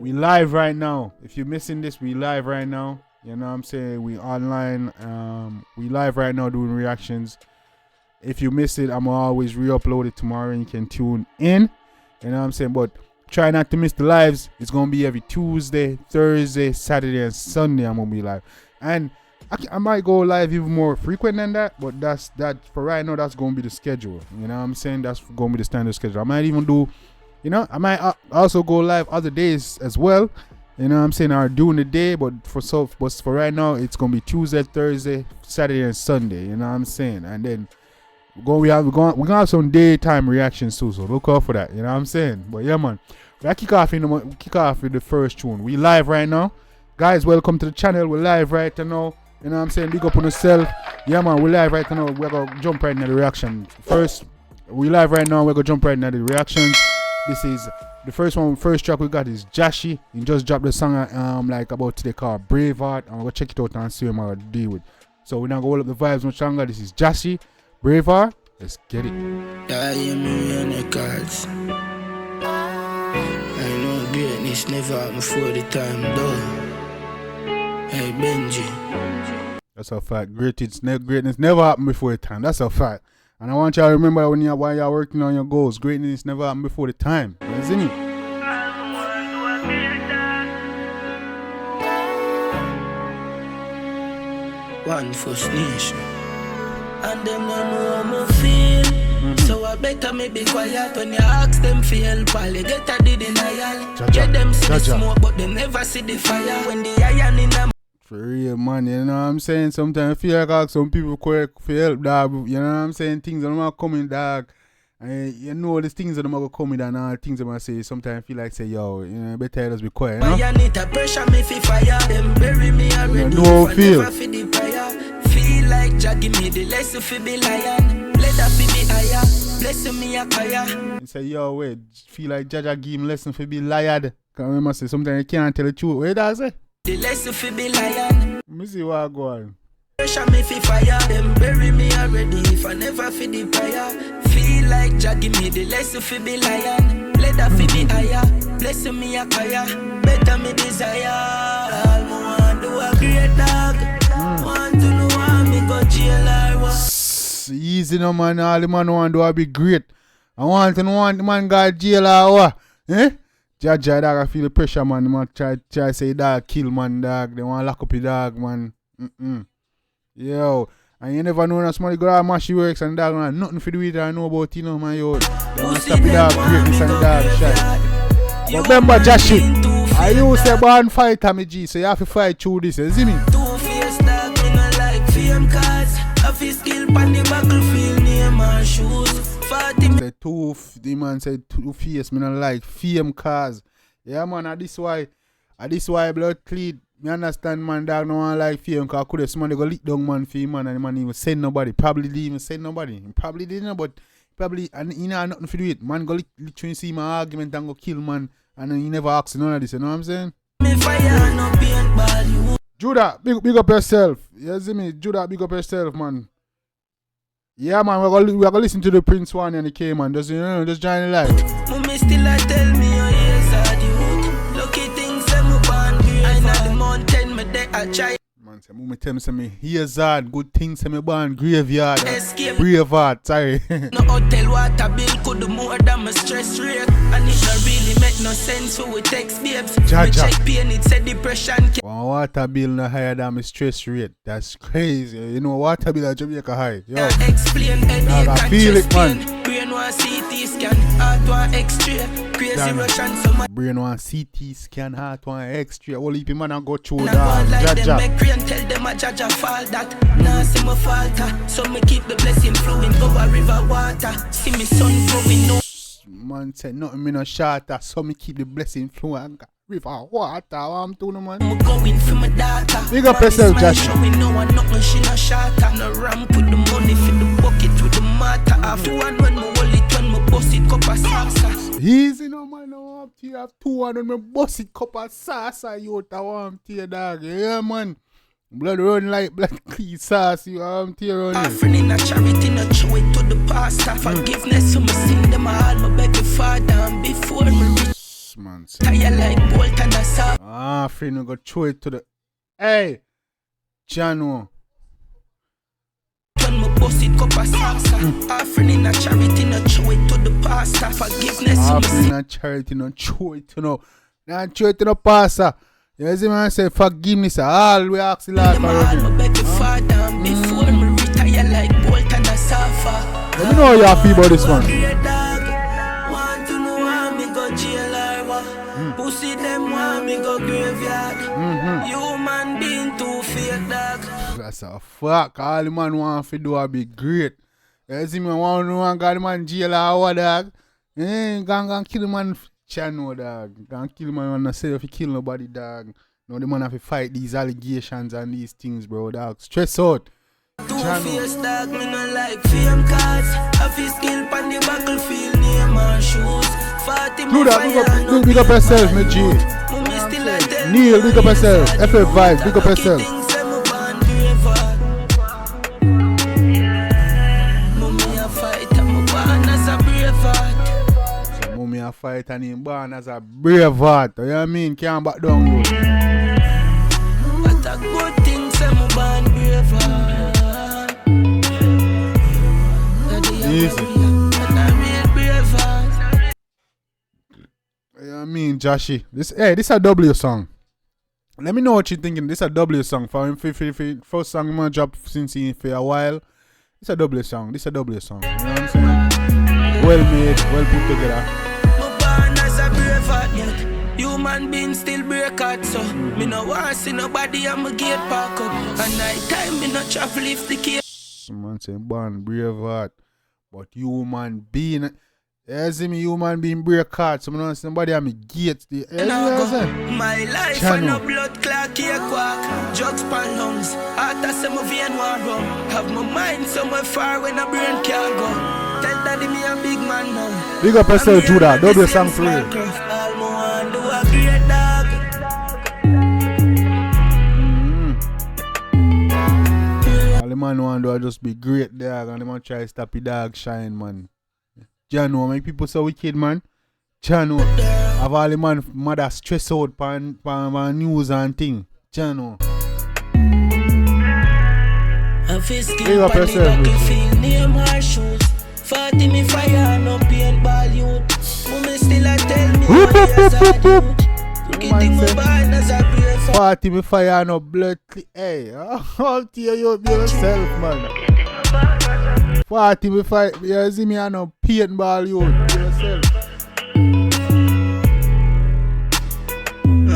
We live right now. If you're missing this, we live right now. You know what I'm saying? We online. We live right now doing reactions. If you miss it, I'm always re-upload it tomorrow and you can tune in. You know what I'm saying? But try not to miss the lives. It's going to be every Tuesday, Thursday, Saturday, and Sunday. I'm going to be live. And I might go live even more frequent than that. But that's that for right now. That's going to be the schedule. You know what I'm saying? That's going to be the standard schedule. I might even do, you know, I might also go live other days as well. You know what I'm saying? Or during the day. But for right now, it's going to be Tuesday, Thursday, Saturday, and Sunday. You know what I'm saying? And then we're gonna have some daytime reactions too, so look out for that. You know what I'm saying? But yeah, man, we kick off with the first tune. We live right now, guys. Welcome to the channel. We're live right now. You know what I'm saying? Big up on yourself. Yeah, man, we're live right now. We're gonna jump right into the reaction. First, we live right now. We're gonna jump right into the reactions. This is the first one. First track we got is Jahshii. He just dropped the song like about today called Braveheart. I'm gonna check it out and see what I'm gonna deal with. So we're not gonna hold up the vibes much longer. This is Jahshii. Braveheart, let's get it. Yeah, you me on the cards. I know greatness never happened before the time, though. Hey, Benji. That's a fact. Greatness never happened before the time. That's a fact. And I want y'all to remember while you're working on your goals, greatness never happened before the time. Isn't it? One First Nation. And them don't know how I feel. So I better me be quiet when you ask them for help. All you get a the denial. Get them see the smoke but they never see the fire. When the iron in them. For real, man, you know what I'm saying? Sometimes I feel like I ask some people for help, dog. You know what I'm saying? Things that are coming, dog. And you know the things that are going to come in and all things that I say. Sometimes I feel like say, yo, you know, better just be quiet, you know? I need to pressure me for fire. Them bury me already. You know how I feel. Feel like Jah give me the lesson for be lion. Let that be me higher. Blessing me a higher. You say, yo, wait, feel like Jah give him lesson for be lion. Cause remember say sometimes you can't tell the truth. What does it? The lesson for be lion. Let me see what I go on. Pressure me for fire. Them bury me already. If I never feel the prayer. Feel like Jah give me the lesson for be lion. Let that be me higher. Blessing me a higher. Better me desire. All me want do a great dog. Want to know how me go jail or what? Easy no man, all the man want to be great. I want to know the man got jail or what? Eh? Dog, I feel the pressure, man. The man try say dog kill man, dog. They want to lock up the dog, man. Yo, and you never know that somebody go out mash works and dog man, nothing for do with it. I know about, you know, man, yo. They want to stop the dog greatness and the dog shot. But remember, Jahshii, I used to say born fighter, me G, so you have to fight through this, you see me? Two-faced dog, me no like fame cause I feel skill pan the battlefield, name and shoes. The man said two-faced, me no like fame cause. Yeah, man, this why blood clean. Me understand, man, dog no one like fame cause could have somebody go lick down man for him, man, and the man even send nobody. Probably didn't even send nobody. He probably didn't, but probably, and he know nothing to do with it. Man go literally see my argument and go kill man, and then he never ask none of this, you know what I'm saying? Judah, big up yourself. You see me? Judah, big up yourself, man. Yeah, man, we're gonna listen to the Prince one and the K, man. Just, you know, just join the live. Mommy still a tell me, oh yes, I do. Lucky things, I'm born great. I know the mountain, me there, I try. Man, say, Mummy tell me, here's hard, good things, I'm born graveyard. Braveheart, sorry. No hotel water bill could more than my stress rate. And it not really make no sense for we text babes. Me check pain, it said depression. One water bill no higher than my stress rate. That's crazy. You know, water bill at Jamaica high. Yo. Explain headache I feel it, man. Brain one CT scan, heart one X-ray. Crazy Russian, so my brain one CT scan, heart one X-ray. All if man and go through that. Like them make rain, tell them a Jaja fall that. Now see my falter, so me keep the blessing flowing over river water. See me sun flowing no. Man said nothing me no shatter, so me keep the blessing flowing river water. I'm doing man. I'm going for my data. Big up yourself, Jahshii. Showing no one nothing, she no shatter. No ramp with the money for the bucket with the matter. After one when me hold it, when me bust it, cup of salsa. Easy no man, no up to you have 200 me bust it, cup of salsa. You want to want to dog, yeah man. Blood run like black clean sauce. You tear on you. Offering in a charity, not show it to the pastor. Forgiveness for my sin, them all. My beg the Father, and before me reach. Man, Tire like bolt and a saw. friend, we go throw it to the. Hey, Jano. When my boss it cup of salsa. Offering in a charity, not show it to the pastor. Forgiveness for my Offering sin. a charity, not throw it to no. Not throw it to the pastor. You see, man, say forgiveness. All we ask the Lord for. My beg the Father, and before me retire like bolt and a safa. Let me know how you feel about this one. Want to know how me go jail or what? Pussy them want me go graveyard. Human being too fake, dog. That's a fuck. All the man want to do a be great. You see me, want to know got the man jail or what, dog? Gonna kill the man channel, dog. Gonna kill the man when I say if you kill nobody, dog. No, the man have to fight these allegations and these things, bro, dog. Stress out. Two-faced dog, me no like fame cars. I feel skill pan the battlefield, name and shoes. 40 Do that, big up yourself, my G. Neil, big up yourself. FF Vibes, big up yourself. Mummy a fight and me born as a brave heart. So mommy a fight and him born as a brave heart. You know what I mean? Can't back down good. What a good thing, say me born brave heart. Easy. And a real brave heart. You know what I mean, Jahshii? This a W song. Let me know what you're thinking. This a W song. For him, first song I'm gonna drop since he for a while. It's a W song. This a W song. You know what I'm saying? Well made, well put together. Me born as a brave heart, yet human being still break out. So me no want see nobody and my gate park up. And night time me no travel if the case. Man saying born brave heart, but human being. You see me, human being break heart. So I don't see somebody at me gate. You know what I'm saying? My life and no blood clot cake walk. Drugs pan lungs. After some of vein war run. Have my mind somewhere far when a brain can't go. Tell daddy me a big man now. Big up yourself, Judah. Don't be a song for you. All me want do a great dog. All the man want to just be great dog. And the man try to stop the dog shine, man. Jano, make people so wicked, man. Jano, have all the man mother stress out pan news and thing. Jano. I feel skill on the battlefield, name our shoes. 40 me fire, no paintball youth. Women still a tell me what years I do. Getting my born as a brave heart. 40 me fire, no blood. Hey, how tear you up yourself, man. 40 me fire, you see me, I no paintball youth. Yourself.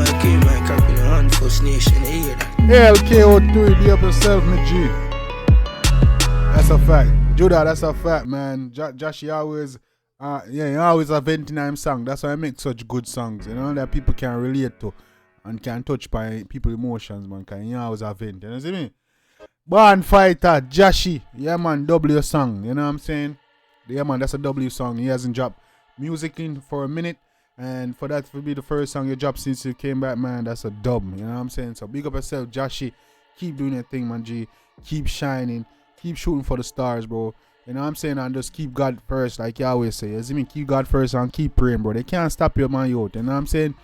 Okay, my copy, the hand first nation, you hear that? LKO3, be up yourself, my G. That's a fact. Judah, that's a fact, man. Jahshii always, he always a venting him song. That's why I make such good songs, you know, that people can relate to and can touch by people's emotions, man. Cause he always a vent, you know what I mean? Born Fighter, Jahshii, yeah, man, W song, you know what I'm saying? Yeah, man, that's a W song. He hasn't dropped music in for a minute, and for that to be the first song you dropped since you came back, man, that's a dub, you know what I'm saying? So big up yourself, Jahshii. Keep doing your thing, man, G. Keep shining. Keep shooting for the stars, bro. You know what I'm saying? And just keep God first, like you always say. You see me? Keep God first and keep praying, bro. They can't stop you, man, yo. You know what I'm saying?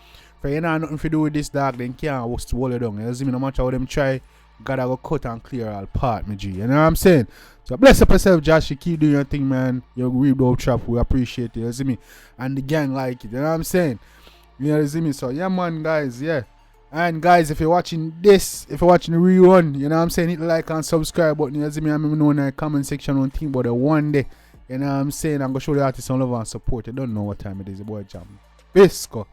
For you know nothing to do with this dog, then can't hold it down. You see me? No matter how them try, God will cut and clear all part, my G. You know what I'm saying? So bless up yourself, Jahshii. Keep doing your thing, man. You read the trap. We appreciate it. You see me? And the gang like it. You know what I'm saying? You see me? So yeah, man, guys. Yeah. And guys, if you're watching this, if you're watching the rerun, you know what I'm saying, hit the like and subscribe button. You see me? I'm know in the comment section on thing, but one day, you know what I'm saying, I'm gonna show the artists some love and support. You don't know what time it is, the boy Jambisco.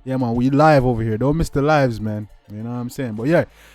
Yeah, man, we live over here. Don't miss the lives, man. You know what I'm saying? But yeah,